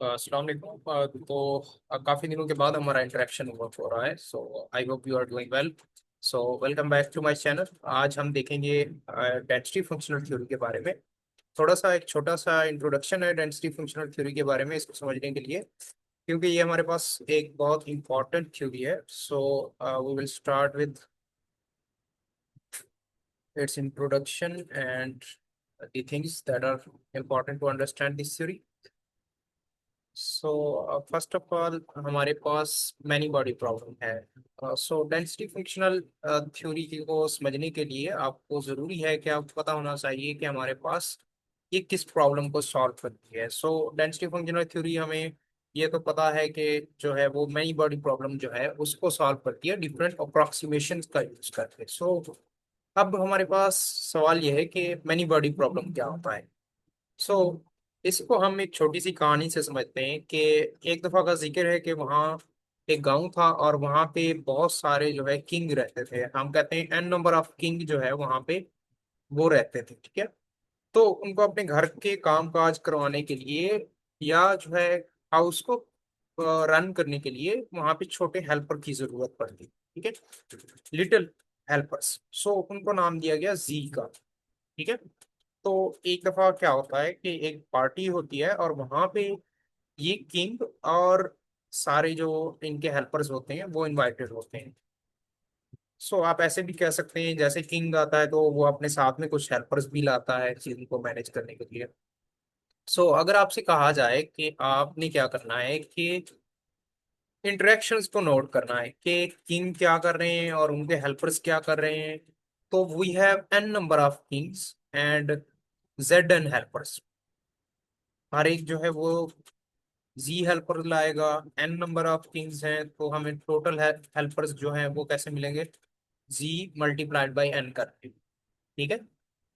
अस्सलाम वालेकुम। काफ़ी दिनों के बाद हमारा इंटरेक्शन हुआ हो रहा है। So I hope you are doing well. So welcome back to my channel. आज हम देखेंगे डेंसिटी फंक्शनल थ्योरी के बारे में। थोड़ा सा एक छोटा सा इंट्रोडक्शन है डेंसिटी फंक्शनल थ्योरी के बारे में, इसको समझने के लिए, क्योंकि ये हमारे पास एक बहुत इंपॉर्टेंट थ्योरी है। So we will start with its introduction and the things that are important to understand this theory. First of all हमारे पास मैनी बॉडी प्रॉब्लम है। डेंसिटी फंक्शनल थ्योरी को समझने के लिए आपको ज़रूरी है कि आपको पता होना चाहिए कि हमारे पास ये किस प्रॉब्लम को सॉल्व करती है। डेंसिटी फंक्शनल थ्योरी हमें ये तो पता है कि जो है वो मैनी बॉडी प्रॉब्लम जो है उसको सॉल्व करती है डिफरेंट अप्रोक्सीमेशन का यूज करके। अब हमारे पास सवाल यह है कि मैनी बॉडी प्रॉब्लम क्या होता है। सो इसको हम एक छोटी सी कहानी से समझते हैं कि एक दफा का जिक्र है कि वहाँ एक गांव था और वहाँ पे बहुत सारे जो है किंग रहते थे। हम कहते हैं एन नंबर ऑफ किंग जो है वहाँ पे वो रहते थे, ठीक है। तो उनको अपने घर के काम काज करवाने के लिए या जो है हाउस को रन करने के लिए वहाँ पे छोटे हेल्पर की जरूरत पड़ती, ठीक है, लिटिल हेल्पर्स। उनको नाम दिया गया जी का, ठीक है। तो एक दफा क्या होता है कि एक पार्टी होती है और वहां पे ये किंग और सारे जो इनके हेल्पर्स होते हैं वो इनवाइटेड होते हैं। आप ऐसे भी कह सकते हैं जैसे किंग आता है तो वो अपने साथ में कुछ हेल्पर्स भी लाता है चीज को मैनेज करने के लिए। अगर आपसे कहा जाए कि आपने क्या करना है कि इंटरेक्शंस को नोट करना है कि किंग क्या कर रहे हैं और उनके हेल्पर्स क्या कर रहे हैं, तो we have N number of kings and Z N helpers. हर एक जो है वो जी हेल्पर लाएगा। एन नंबर ऑफ किंग्स हैं तो हमें टोटल हेल्पर्स जो हैं वो कैसे मिलेंगे, जी मल्टीप्लाइड बाई एन करके, ठीक है।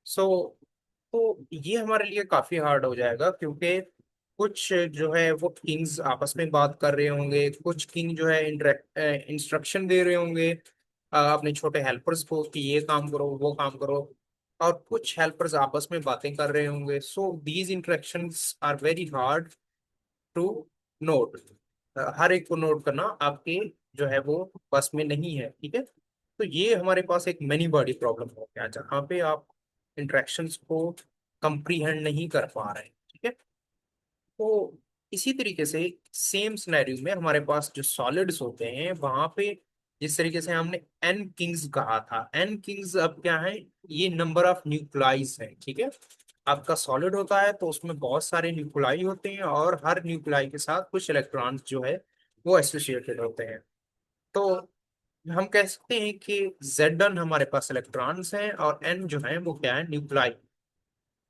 सो तो ये हमारे लिए काफी हार्ड हो जाएगा क्योंकि कुछ जो है वो किंग्स आपस में बात कर रहे होंगे, कुछ किंग जो है इंस्ट्रक्शन दे रहे होंगे अपने छोटे हेल्पर्स को कि ये काम करो वो काम करो, और कुछ हेल्पर्स आपस में बातें कर रहे होंगे। These interactions are very hard to note. हर एक को नोट करना आपके जो है वो बस में नहीं है, ठीक है। तो ये हमारे पास एक मैनी बॉडी प्रॉब्लम हो गया जहाँ पे आप इंटरेक्शंस को कंप्रीहेंड नहीं कर पा रहे हैं, ठीक है। तो इसी तरीके से सेम सिनेरियो में हमारे पास जो सॉलिड्स होते हैं वहां पे जिस तरीके से हमने एन किंग्स कहा था, एन किंग्स अब क्या है, ये नंबर ऑफ न्यूक्लाइज है, ठीक है। आपका सॉलिड होता है तो उसमें बहुत सारे न्यूक्लाई होते हैं और हर न्यूक्लाई के साथ कुछ इलेक्ट्रॉन्स जो है वो एसोसिएटेड होते हैं। तो हम कह सकते हैं कि Z1 हमारे पास इलेक्ट्रॉन्स हैं और N जो है वो क्या है, न्यूक्लाई।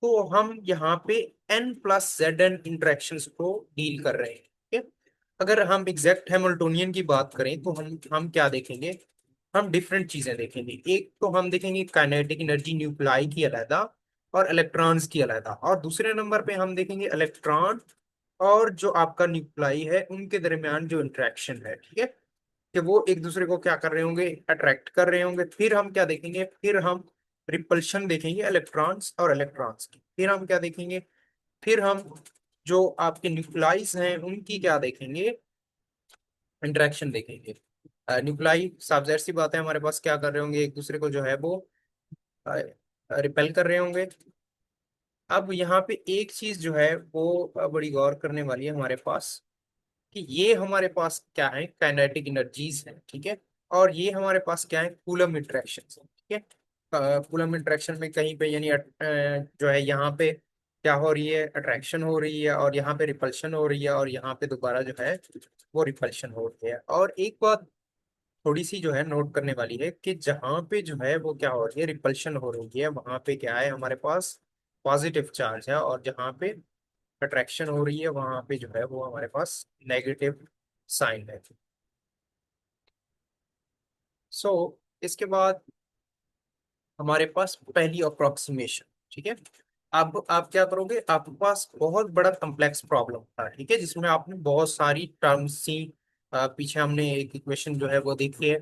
तो हम यहाँ पे N+Zn इंटरेक्शंस को डील कर रहे हैं, ठीक है। अगर हम एग्जैक्ट हैमिल्टोनियन की बात करें तो हम क्या देखेंगे, हम डिफरेंट चीजें देखेंगे। एक तो हम देखेंगे काइनेटिक एनर्जी न्यूक्लाई की अलग और इलेक्ट्रॉन्स की अलग, और दूसरे नंबर पे हम देखेंगे इलेक्ट्रॉन और जो आपका न्यूक्लाई है उनके दरमियान जो इंटरेक्शन है, ठीक है, कि वो एक दूसरे को क्या कर रहे होंगे, अट्रैक्ट कर रहे होंगे। फिर हम क्या देखेंगे, फिर हम रिपल्शन देखेंगे इलेक्ट्रॉन्स और इलेक्ट्रॉन्स की। फिर हम क्या देखेंगे, फिर हम जो आपके न्यूक्लाइज हैं उनकी क्या देखेंगे, इंटरेक्शन देखेंगे। न्यूक्लाई साफ जाहिर सी बात है हमारे पास क्या कर रहे होंगे, एक दूसरे को जो है वो रिपेल कर रहे होंगे। अब यहाँ पे एक चीज जो है वो बड़ी गौर करने वाली है हमारे पास, कि ये हमारे पास क्या है, काइनेटिक एनर्जीज है, ठीक है। और ये हमारे पास क्या है, कूलम इंटरेक्शन है, ठीक है। कूलम इंटरेक्शन में कहीं पे यानी जो है यहाँ पे क्या हो रही है, अट्रैक्शन हो रही है, और यहाँ पे रिपल्शन हो रही है, और यहाँ पे दोबारा जो है वो रिपल्शन हो रही है। और एक बात थोड़ी सी जो है नोट करने वाली है कि जहाँ पे जो है वो क्या हो रही है, रिपल्शन हो रही है, वहां पे क्या है, हमारे पास पॉजिटिव चार्ज है, और जहाँ पे अट्रैक्शन हो रही है वहां पे जो है वो हमारे पास नेगेटिव साइन है। सो इसके बाद हमारे पास पहली अप्रोक्सीमेशन, ठीक है। अब आप क्या करोगे, आपके पास बहुत बड़ा कम्प्लेक्स प्रॉब्लम था, ठीक है, जिसमें आपने बहुत सारी टर्म्स सी, पीछे हमने एक इक्वेशन जो है वो देखी है।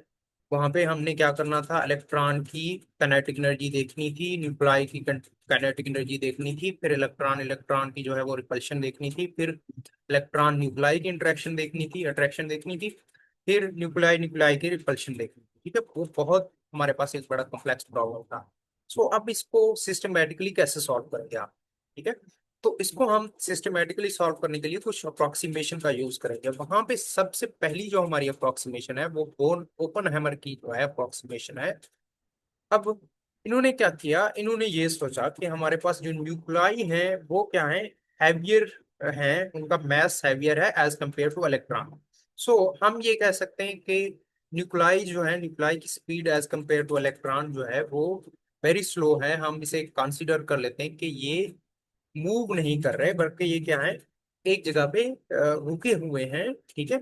वहां पे हमने क्या करना था, इलेक्ट्रॉन की काइनेटिक एनर्जी देखनी थी, न्यूक्लाई की काइनेटिक एनर्जी देखनी थी, फिर इलेक्ट्रॉन इलेक्ट्रॉन की जो है वो रिपल्शन देखनी थी, फिर इलेक्ट्रॉन न्यूक्लाई की इंटरेक्शन देखनी थी, अट्रैक्शन देखनी थी, फिर न्यूक्लाई न्यूक्लाई की रिपल्शन देखनी थी। ठीक है, वो बहुत हमारे पास एक बड़ा कॉम्प्लेक्स प्रॉब्लम था। सो अब इसको सिस्टमेटिकली कैसे सॉल्व करेंगे आप? ठीक है, तो इसको हम सिस्टमेटिकली सॉल्व करने के लिए कुछ अप्रोक्सीमेशन का यूज करेंगे। वहां पे सबसे पहली जो हमारी अप्रोक्सीमेशन है वो बोन ओपन हैमर की जो है अप्रोक्सीमेशन है। अब इन्होंने क्या किया, इन्होंने ये सोचा कि हमारे पास जो न्यूक्लाई है वो क्या है, हैवियर है, उनका मैस हैवियर है एज कंपेयर टू इलेक्ट्रॉन। सो हम ये कह सकते हैं कि न्यूक्लाई जो है, न्यूक्लाई की speed as compare to electron जो है वो वेरी स्लो है। हम इसे कंसीडर कर लेते हैं कि ये मूव नहीं कर रहे, बल्कि ये क्या है, एक जगह पे रुके हुए हैं। ठीक है,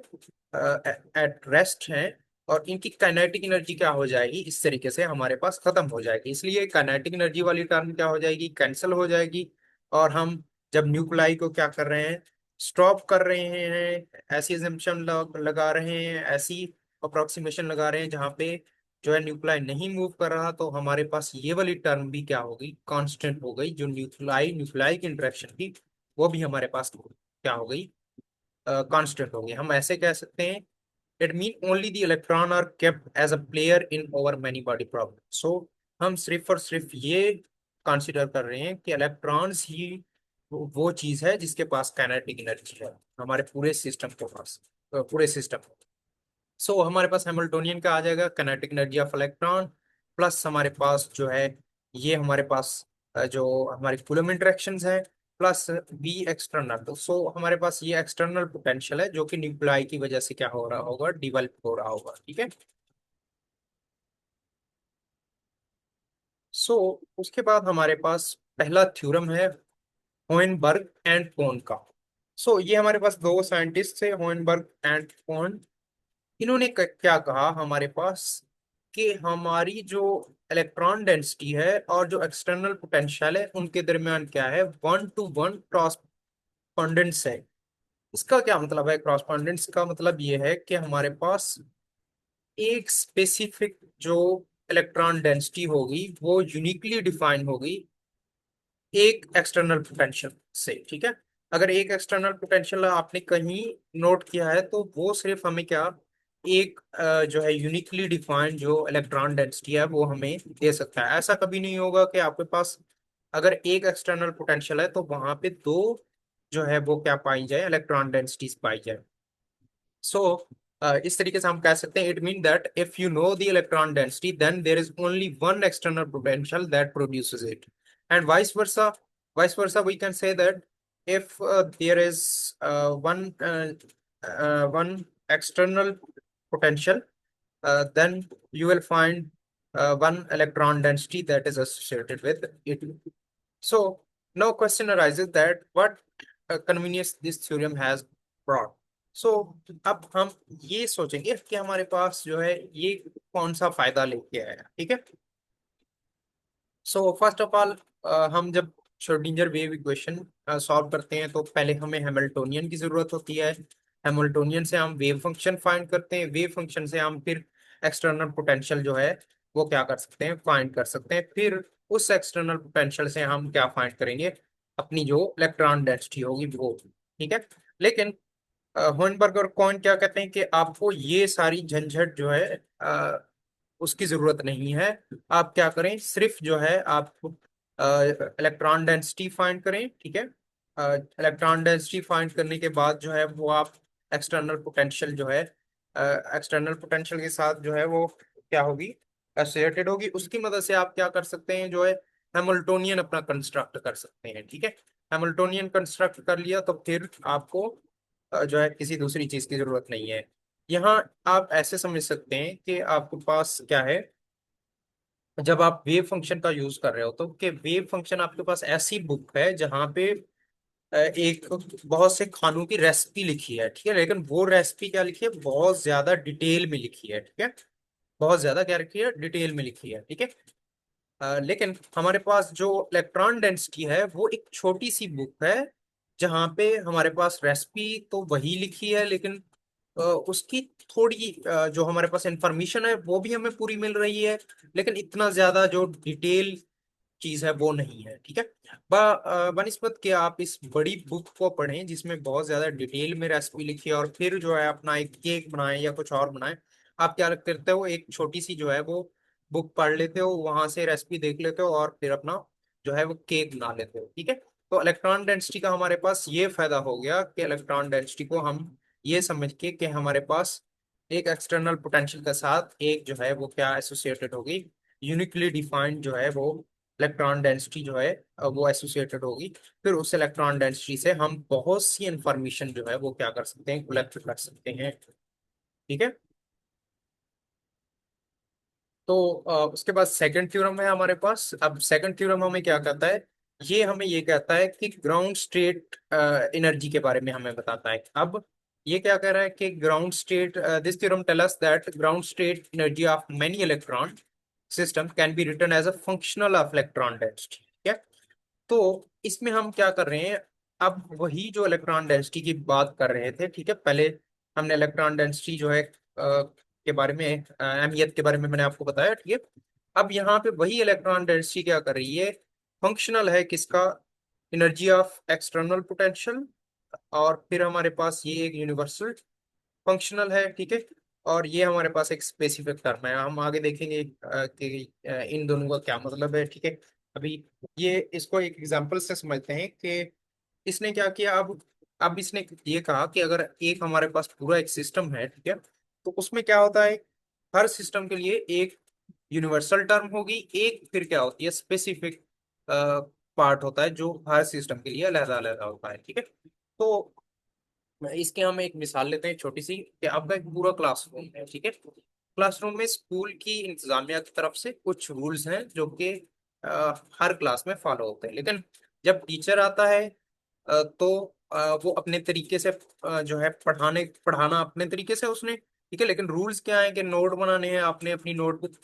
एट रेस्ट हैं। और इनकी काइनेटिक एनर्जी क्या हो जाएगी, इस तरीके से हमारे पास खत्म हो जाएगी, इसलिए काइनेटिक एनर्जी वाली टर्म क्या हो जाएगी, कैंसिल हो जाएगी। और हम जब न्यूक्लाई को क्या कर रहे हैं, स्टॉप कर रहे हैं, ऐसी एजम्पशन लगा रहे हैं, ऐसी अप्रोक्सीमेशन लगा रहे हैं जहाँ पे जो है न्यूक्लाई नहीं मूव कर रहा, तो हमारे पास ये वाली टर्म भी क्या हो गई, कांस्टेंट हो गई। जो न्यूक्लाई न्यूक्लाई की इंटरेक्शन थी वो भी हमारे पास क्या हो गई, कांस्टेंट हो गई। हम ऐसे कह सकते हैं, it mean only the electron are kept as a player in over many body problem. So हम सिर्फ और सिर्फ ये कंसिडर कर रहे हैं कि इलेक्ट्रॉन्स ही वो चीज है जिसके पास काइनेटिक एनर्जी है हमारे पूरे सिस्टम के पास, पूरे सिस्टम। सो हमारे पास हैमिल्टोनियन का आ जाएगा kinetic energy of electron, plus हमारे पास जो है ये हमारे पास जो हमारी कूलम इंटरेक्शंस है, प्लस बी एक्सटर्नल। तो सो हमारे पास ये एक्सटर्नल पोटेंशियल है जो कि न्यूक्लाई की वजह से क्या हो रहा होगा, डिवेल्प हो रहा होगा। ठीक है, सो उसके बाद हमारे पास पहला थ्योरम है होइनबर्ग एंड कोन का। सो ये हमारे पास दो साइंटिस्ट थे, होइनबर्ग एंड कोन। इन्होंने क्या कहा हमारे पास कि हमारी जो इलेक्ट्रॉन डेंसिटी है और जो एक्सटर्नल पोटेंशियल है उनके दरमियान क्या है, 1-to-1 क्रॉसपोंडेंस है। इसका क्या मतलब है, क्रॉसपोंडेंस का मतलब ये है कि हमारे पास एक स्पेसिफिक जो इलेक्ट्रॉन डेंसिटी होगी वो यूनिकली डिफाइन होगी एक एक्सटर्नल पोटेंशियल से। ठीक है, अगर एक एक्सटर्नल पोटेंशियल आपने कहीं नोट किया है तो वो सिर्फ हमें क्या, एक जो है यूनिकली डिफाइंड जो इलेक्ट्रॉन डेंसिटी है वो हमें दे सकता है। ऐसा कभी नहीं होगा कि आपके पास अगर एक एक्सटर्नल पोटेंशियल है तो वहां पे दो जो है वो क्या पाई जाए, इलेक्ट्रॉन डेंसिटीज पाई जाए। सो इस तरीके से हम कह सकते हैं, it mean that if you know the electron density then there is only one external potential that produces it, and vice versa we can say that if there is one external potential, then you will find one electron density that is associated with it. So now question arises that what convenience this theorem has brought. So अब हम ये सोचेंगे कि हमारे पास जो है ये कौन सा फायदा लेके आया। ठीक है, सो फर्स्ट ऑफ ऑल हम जब श्रोडिंगर वेव इक्वेशन सॉल्व करते हैं तो पहले हमें हैमिल्टोनियन की जरूरत होती है। हैमिल्टोनियन से हम वेव फंक्शन फाइंड करते हैं, वेव फंक्शन से हम फिर एक्सटर्नल पोटेंशियल जो है वो क्या कर सकते हैं, फाइंड कर सकते हैं। फिर उस एक्सटर्नल पोटेंशियल से हम क्या फाइंड करेंगे, अपनी जो इलेक्ट्रॉन डेंसिटी होगी वो। ठीक है, लेकिन होनबर्ग और कॉइन क्या कहते हैं कि आपको ये सारी झंझट जो है उसकी जरूरत नहीं है। आप क्या करें, सिर्फ जो है आप इलेक्ट्रॉन डेंसिटी फाइंड करें। ठीक है, इलेक्ट्रॉन डेंसिटी फाइंड करने के बाद जो है वो आप एक्सटर्नल पोटेंशियल जो है, एक्सटर्नल पोटेंशियल के साथ जो है वो क्या होगी, एसोसिएटेड होगी। उसकी मदद से आप क्या कर सकते हैं, जो है हैमिल्टोनियन अपना कंस्ट्रक्ट कर सकते हैं। ठीक है, हैमिल्टोनियन कंस्ट्रक्ट कर लिया तो फिर आपको जो है किसी दूसरी चीज की जरूरत नहीं है। यहाँ आप ऐसे समझ सकते हैं कि आपके पास क्या है, जब आप वेव फंक्शन का यूज कर रहे हो तो कि वेव फंक्शन आपके पास ऐसी बुक है जहाँ पे एक बहुत से खानों की रेसिपी लिखी है। ठीक है, लेकिन वो रेसिपी क्या लिखी है, बहुत ज्यादा डिटेल में लिखी है। ठीक है, बहुत ज्यादा क्या लिखी है, डिटेल में लिखी है। ठीक है, लेकिन हमारे पास जो इलेक्ट्रॉन डेंसिटी है वो एक छोटी सी बुक है जहाँ पे हमारे पास रेसिपी तो वही लिखी है, लेकिन उसकी थोड़ी जो हमारे पास इंफॉर्मेशन है वो भी हमें पूरी मिल रही है, लेकिन इतना ज्यादा जो डिटेल चीज है वो नहीं है। ठीक है। बनिस्बत के आप इस बड़ी बुक को पढ़ें जिसमें बहुत ज्यादा डिटेल में रेसिपी लिखी है, और फिर जो है अपना एक केक बनाए या कुछ और बनाए, आप क्या करते हो, एक छोटी सी जो है वो बुक पढ़ लेते हो, वहां से रेसिपी देख लेते हो और फिर अपना जो है वो केक बना लेते हो। ठीक है। तो इलेक्ट्रॉन डेंसिटी का हमारे पास ये फायदा हो गया कि इलेक्ट्रॉन डेंसिटी को हम ये समझ के कि हमारे पास एक एक्सटर्नल पोटेंशियल के साथ एक जो है वो क्या एसोसिएटेड होगी, यूनिकली डिफाइंड जो है वो इलेक्ट्रॉन डेंसिटी जो है वो एसोसिएटेड होगी। फिर उस इलेक्ट्रॉन डेंसिटी से हम बहुत सी इंफॉर्मेशन जो है वो क्या कर सकते हैं, कलेक्ट कर सकते हैं। ठीक है। तो उसके बाद सेकंड थ्योरम है हमारे पास। अब सेकंड थ्योरम हमें क्या कहता है, ये हमें ये कहता है कि ग्राउंड स्टेट एनर्जी के बारे में हमें बताता है। अब ये क्या कह रहा है कि ground state, this theorem tell us that ground state energy of many electron system can be written as a functional of electron density. ठीक है। तो इसमें हम क्या कर रहे हैं, अब वही जो इलेक्ट्रॉन डेंसिटी की बात कर रहे थे, ठीक है, पहले हमने इलेक्ट्रॉन डेंसिटी जो है के बारे में, अहमियत के बारे में मैंने आपको बताया। ठीक है। अब यहाँ पे वही इलेक्ट्रॉन डेंसिटी क्या कर रही है, फंक्शनल है किसका, एनर्जी ऑफ एक्सटर्नल पोटेंशियल, और फिर हमारे पास ये एक यूनिवर्सल फंक्शनल है। ठीक है। और ये हमारे पास एक स्पेसिफिक टर्म है, हम आगे देखेंगे कि इन दोनों का क्या मतलब है। ठीक है। अभी ये इसको एक एग्जांपल से समझते हैं कि इसने क्या किया। अब इसने ये कहा कि अगर एक हमारे पास पूरा एक सिस्टम है, ठीक है, तो उसमें क्या होता है, हर सिस्टम के लिए एक यूनिवर्सल टर्म होगी, एक फिर क्या होती है स्पेसिफिक पार्ट होता है जो हर सिस्टम के लिए अलग अलग होता है। ठीक है। तो इसके हम एक मिसाल लेते हैं छोटी सी, कि आपका एक पूरा क्लासरूम है। ठीक है। क्लासरूम में स्कूल की इंतजामिया की तरफ से कुछ रूल्स हैं जो कि हर क्लास में फॉलो होते हैं, लेकिन जब टीचर आता है तो वो अपने तरीके से जो है पढ़ाना अपने तरीके से उसने, ठीक है, लेकिन रूल्स क्या है कि नोट बनाने हैं, आपने अपनी नोटबुक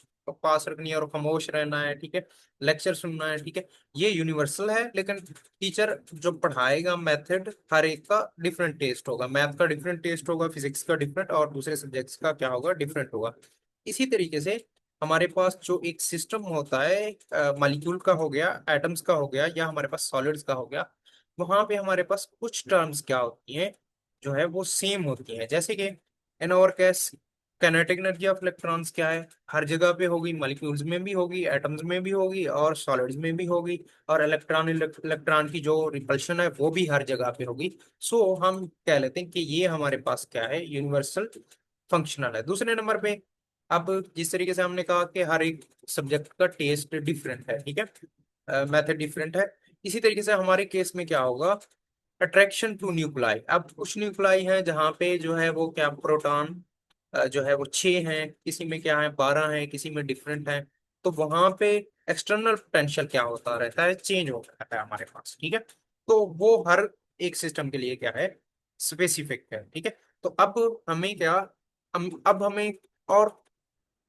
पास रखनी है और खामोश रहना है। ठीक है। लेक्चर सुनना है। ठीक है। ये यूनिवर्सल है, लेकिन टीचर जो पढ़ाएगा मेथड हर एक का डिफरेंट टेस्ट होगा, मैथ का डिफरेंट टेस्ट होगा, फिजिक्स का डिफरेंट, और दूसरे सब्जेक्ट्स का क्या होगा, डिफरेंट होगा। इसी तरीके से हमारे पास जो एक सिस्टम होता है, मॉलिक्यूल का हो गया, एटम्स का हो गया, या हमारे पास सॉलिड्स का हो गया, वहां पे हमारे पास कुछ टर्म्स क्या होती हैं जो है वो सेम होती हैं। जैसे कि इन और case kinetic energy of electrons क्या है, हर जगह पे होगी, मॉलिक्यूल्स में भी होगी, एटम्स में भी होगी, और सॉलिड्स में भी होगी, और इलेक्ट्रॉन की जो रिपल्शन है वो भी हर जगह पे होगी। सो हम कह लेते हैं कि ये हमारे पास क्या है, यूनिवर्सल फंक्शनल है। दूसरे नंबर पे, अब जिस तरीके से हमने कहा कि हर एक सब्जेक्ट का टेस्ट डिफरेंट है, ठीक है, मेथड डिफरेंट है, इसी तरीके से हमारे केस में क्या होगा, अट्रैक्शन टू न्यूक्लाई। अब कुछ न्यूक्लाई हैं जहाँ पे जो है वो क्या, प्रोटॉन जो है वो 6 हैं, किसी में क्या है 12 हैं, किसी में डिफरेंट है। तो वहां पे एक्सटर्नल पोटेंशियल क्या होता रहता है, चेंज होता रहता है हमारे पास। ठीक है। तो वो हर एक सिस्टम के लिए क्या है, स्पेसिफिक है। ठीक है। तो अब हमें क्या, अब हमें और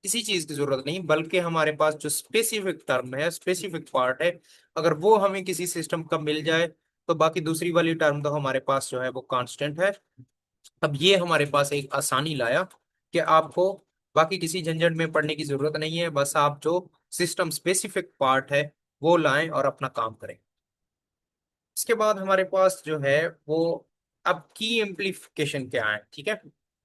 किसी चीज की जरूरत नहीं, बल्कि हमारे पास जो स्पेसिफिक टर्म है, स्पेसिफिक पार्ट है, अगर वो हमें किसी सिस्टम का मिल जाए, तो बाकी दूसरी वाली टर्म तो हमारे पास जो है वो कांस्टेंट है। अब ये हमारे पास एक आसानी लाया कि आपको बाकी किसी झंझट में पढ़ने की जरूरत नहीं है, बस आप जो सिस्टम स्पेसिफिक पार्ट है वो लाएं और अपना काम करें। इसके बाद हमारे पास जो है वो, अब की इम्प्लीफिकेशन क्या है। ठीक है।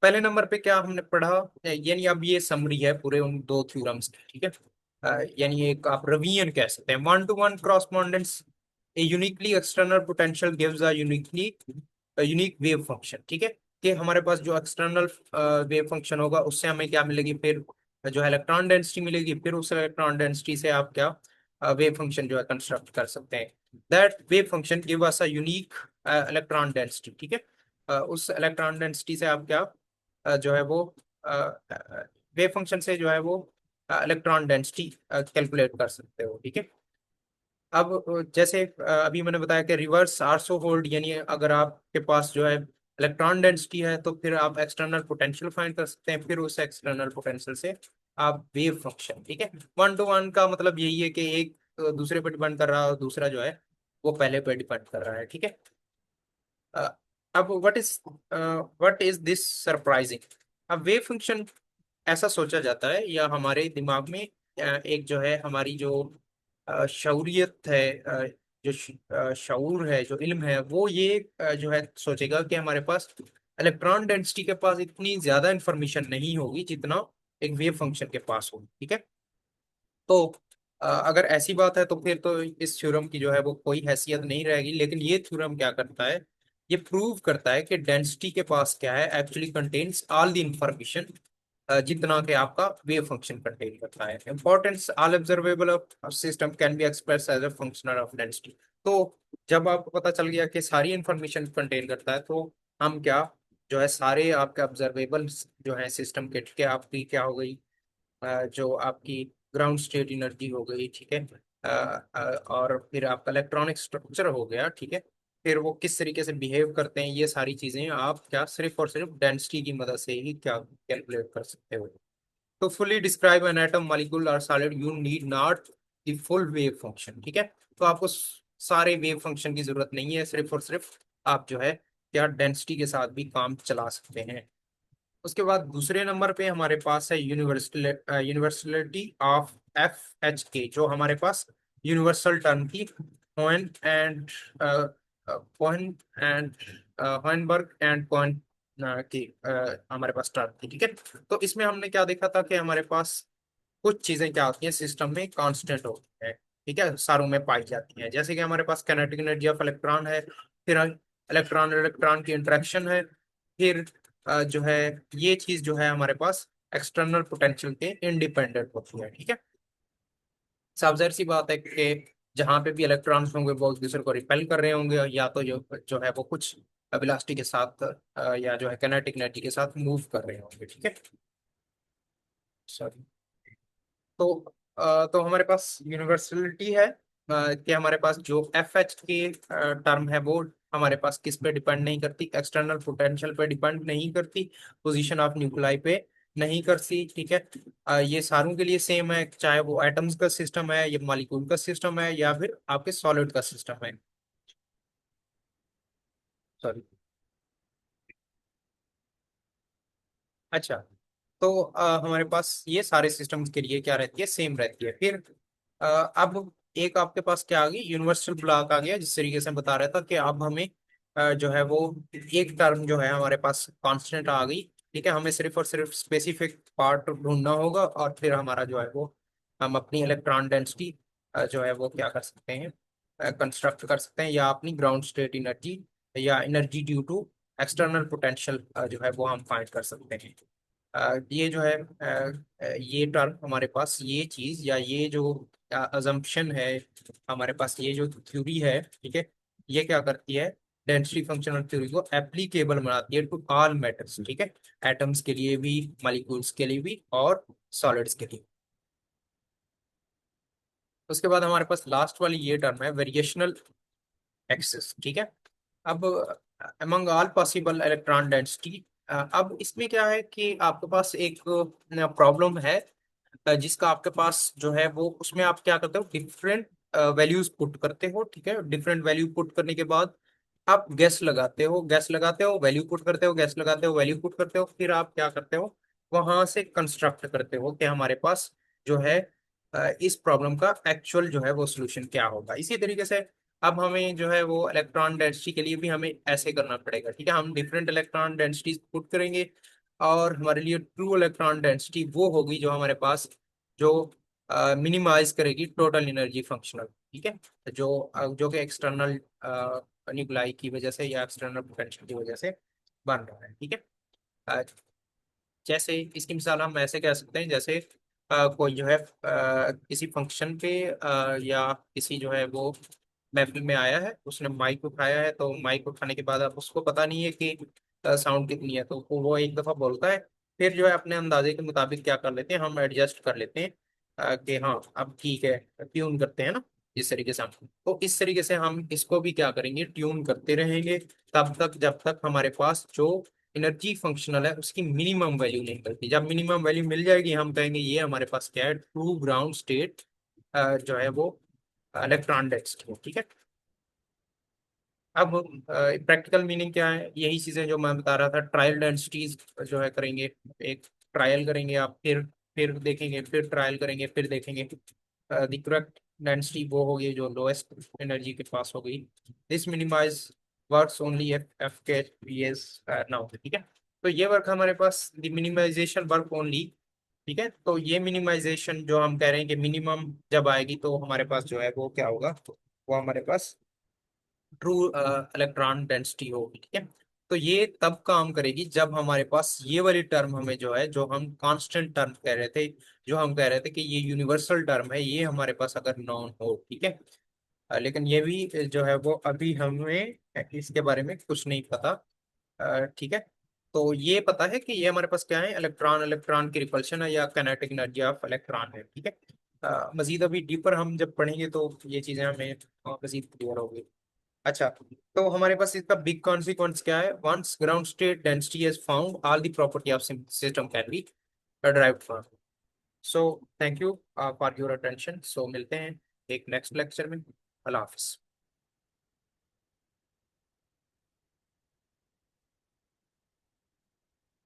पहले नंबर पे क्या हमने पढ़ा, यानी अब ये समरी है पूरे उन दो थ्योरम्स की। ठीक है। यानी एक आप रवियन कह सकते हैं, one to one correspondence, a uniquely external potential gives a unique wave function. ठीक है। कि हमारे पास जो एक्सटर्नल वेव फंक्शन होगा उससे हमें क्या मिलेगी, फिर जो है इलेक्ट्रॉन डेंसिटी मिलेगी, फिर उस इलेक्ट्रॉन डेंसिटी से आप क्या वेव फंक्शन जो है कंस्ट्रक्ट कर सकते हैं। That wave function give us a unique electron density. ठीक है। उस इलेक्ट्रॉन डेंसिटी से आप क्या जो है वो वेव फंक्शन से जो है वो इलेक्ट्रॉन डेंसिटी कैलकुलेट कर सकते हो। ठीक है। अब जैसे अभी मैंने बताया कि रिवर्स आर्सो होल्ड, यानी अगर आपके पास जो है इलेक्ट्रॉन डेंसिटी है तो फिर आप एक्सटर्नल पोटेंशियल फाइंड कर सकते हैं, फिर उस एक्सटर्नल पोटेंशियल से आप वेव फंक्शन, ठीक है, वन टू वन का मतलब यही है कि एक दूसरे पर डिपेंड कर रहा है और दूसरा जो है वो पहले पर डिपेंड कर रहा है। ठीक है। अब व्हाट इज दिस सरप्राइजिंग। अब वेव फंक्शन ऐसा सोचा जाता है, या हमारे दिमाग में एक जो है हमारी जो शऊरियत है, शऊर है, जो इल्म है, वो ये जो है सोचेगा कि हमारे पास इलेक्ट्रॉन डेंसिटी के पास इतनी ज्यादा इंफॉर्मेशन नहीं होगी जितना एक वेव फंक्शन के पास होगी। ठीक है। तो अगर ऐसी बात है तो फिर तो इस थ्योरम की जो है वो कोई हैसियत नहीं रहेगी। लेकिन ये थ्योरम क्या करता है, ये प्रूव करता है कि डेंसिटी के पास क्या है, actually contains all the information जितना कि आपका वेव फंक्शन कंटेन करता है। Importance all observable system can be express as a functional of density. तो जब आपको पता चल गया कि सारी इंफॉर्मेशन कंटेन करता है, तो हम क्या जो है सारे आपके ऑब्जर्वेबल जो है सिस्टम के, ठीक है, आपकी क्या हो गई, जो आपकी ग्राउंड स्टेट एनर्जी हो गई, ठीक है, और फिर आपका इलेक्ट्रॉनिक स्ट्रक्चर हो गया, ठीक है, फिर वो किस तरीके से बिहेव करते हैं, ये सारी चीजें आप क्या सिर्फ और सिर्फ डेंसिटी की मदद से ही क्या कैलकुलेट कर सकते हो। तो fully describe an atom molecule और solid you need not the full wave function. ठीक है। तो आपको सारे वेव फंक्शन की जरूरत नहीं है, सिर्फ और सिर्फ आप जो है क्या डेंसिटी के साथ भी काम चला सकते हैं। उसके बाद दूसरे नंबर पे हमारे पास है यूनिवर्सलिटी ऑफ एफ एच के, जो हमारे पास यूनिवर्सल टर्म की कोहेन एंड हॉइनबर्ग एंड कोहेन की हमारे पास टर्म थी। ठीक है। तो इसमें हमने क्या देखा था कि हमारे पास कुछ चीजें क्या होती हैं सिस्टम में कांस्टेंट होती है, ठीक है, सारों में पाई जाती हैं। जैसे कि हमारे पास काइनेटिक एनर्जी ऑफ इलेक्ट्रॉन है, फिर इलेक्ट्रॉन इलेक्ट्रॉन की इंटरेक्शन है, फिर जो है ये चीज जो है हमारे पास एक्सटर्नल पोटेंशियल के इंडिपेंडेंट होती है। ठीक है। साफ जाहिर सी बात है कि जहां पे भी इलेक्ट्रॉन्स होंगे वो एक दूसरे को रिपेल कर रहे होंगे, या तो जो जो है वो कुछ वेलोसिटी के साथ या जो है काइनेटिक एनर्जी के साथ मूव कर रहे होंगे। ठीक है। सॉरी। तो तो हमारे पास यूनिवर्सलिटी है कि हमारे पास जो एफ एच की टर्म है वो हमारे पास किस पे डिपेंड नहीं करती, एक्सटर्नल पोटेंशियल पे डिपेंड नहीं करती, पोजीशन ऑफ न्यूक्लाई पे नहीं करती। ठीक है। ये सारों के लिए सेम है, चाहे वो एटम्स का सिस्टम है, या मॉलिक्यूल का सिस्टम है, या फिर आपके सॉलिड का सिस्टम है। सॉरी। अच्छा। तो हमारे पास ये सारे सिस्टम्स के लिए क्या रहती है, सेम रहती है। फिर अब एक आपके पास क्या आ गई, यूनिवर्सल ब्लॉक आ गया, जिस तरीके से मैं बता रहा था कि अब हमें जो है वो एक टर्म जो है हमारे पास कांस्टेंट आ गई। ठीक है। हमें सिर्फ और सिर्फ स्पेसिफिक पार्ट ढूंढना होगा, और फिर हमारा जो है वो हम अपनी इलेक्ट्रॉन डेंसिटी जो है वो क्या कर सकते हैं, कंस्ट्रक्ट कर सकते हैं, या अपनी ग्राउंड स्टेट एनर्जी या energy due to external potential जो है वो हम फाइंड कर सकते हैं। ये जो है ये टर्म हमारे पास, ये चीज या ये जो अजम्पशन है हमारे पास, ये जो थ्योरी है, ठीक है, ये क्या करती है, डेंसिटी फंक्शनल थ्योरी को एप्लीकेबल बनाती है टू ऑल मैटर्स। ठीक है। एटम्स के लिए भी, मॉलिक्यूल्स के लिए भी, और सॉलिड्स के लिए। उसके बाद हमारे पास लास्ट वाली ये टर्म है वेरिएशनल एक्सिस। ठीक है। अब among all possible electron density, अब इसमें क्या है कि आपके पास एक प्रॉब्लम है, जिसका आपके पास जो है वो उसमें आप क्या करते हो, डिफरेंट वैल्यूज पुट करते हो। ठीक है। डिफरेंट वैल्यू पुट करने के बाद आप गैस लगाते हो, गैस लगाते हो, वैल्यू पुट करते हो, गैस लगाते हो, वैल्यू पुट करते हो, फिर आप क्या करते हो, वहां से कंस्ट्रक्ट करते हो कि हमारे पास जो है इस प्रॉब्लम का एक्चुअल जो है वो सोल्यूशन क्या होगा। इसी तरीके से अब हमें जो है वो इलेक्ट्रॉन डेंसिटी के लिए भी हमें ऐसे करना पड़ेगा। ठीक है। हम डिफरेंट इलेक्ट्रॉन डेंसिटीज पुट करेंगे, और हमारे लिए ट्रू इलेक्ट्रॉन डेंसिटी वो होगी जो हमारे पास जो मिनिमाइज करेगी टोटल एनर्जी फंक्शनल। ठीक है। जो कि एक्सटर्नल न्यूक्लाई की वजह से या एक्सटर्नल पोटेंशियल की वजह से बन रहा है। ठीक है। अ, जैसे इसकी मिसाल हम ऐसे कह सकते हैं, जैसे कोई जो है किसी फंक्शन पे या किसी जो है वो महफिल में आया है, उसने माइक उठाया है, तो माइक उठाने के बाद अब उसको पता नहीं है कि साउंड कितनी है, तो वो एक दफा बोलता है, फिर जो है अपने अंदाजे के मुताबिक क्या कर लेते हैं, हम एडजस्ट कर लेते हैं कि हाँ अब ठीक है, ट्यून करते हैं ना, इस तरीके से हम। तो इस तरीके से हम इसको भी क्या करेंगे, ट्यून करते रहेंगे, तब तक जब तक हमारे पास जो एनर्जी फंक्शनल है उसकी मिनिमम वैल्यू नहीं करती। जब मिनिमम वैल्यू मिल जाएगी, हम कहेंगे ये हमारे पास क्या है, ट्रू ग्राउंड स्टेट जो है वो इलेक्ट्रॉन डेंसिटी। ठीक है। अब प्रैक्टिकल मीनिंग क्या है, यही चीजें जो मैं बता रहा था, ट्रायल डेंसिटीज जो है करेंगे। एक ट्रायल करेंगे आप, फिर देखेंगे, फिर ट्रायल करेंगे, फिर देखेंगे। द करेक्ट डेंसिटी वो होगी जो लोएस्ट एनर्जी के पास हो गई। This minimize works only F F के पीएस नाउ, ठीक है। तो ये वर्क हमारे पास द मिनिमाइजेशन वर्क ओनली, ठीक है। तो ये मिनिमाइजेशन जो हम कह रहे हैं कि मिनिमम जब आएगी तो हमारे पास जो है वो क्या होगा, वो हमारे पास ट्रू इलेक्ट्रॉन डेंसिटी होगी, ठीक है। तो ये तब काम करेगी जब हमारे पास ये वाली टर्म हमें जो है, जो हम कांस्टेंट टर्म कह रहे थे, जो हम कह रहे थे कि ये यूनिवर्सल टर्म है, ये हमारे पास अगर नॉन हो, ठीक है। लेकिन ये भी जो है वो अभी हमें इसके बारे में कुछ नहीं पता, ठीक है। तो ये पता है कि ये हमारे पास क्या है, इलेक्ट्रॉन इलेक्ट्रॉन की रिपल्शन है या काइनेटिक एनर्जी ऑफ इलेक्ट्रॉन है, ठीक है। मजीद अभी डीपर हम जब पढ़ेंगे तो ये चीजें हमें मजीद क्लियर होगी। अच्छा, तो हमारे पास इसका बिग कॉन्सिक्वेंस क्या है, once ground state density is found all the property of system can be derived from. So thank you for your attention. So मिलते हैं एक नेक्स्ट लेक्चर में। अल्लाह हाफिज।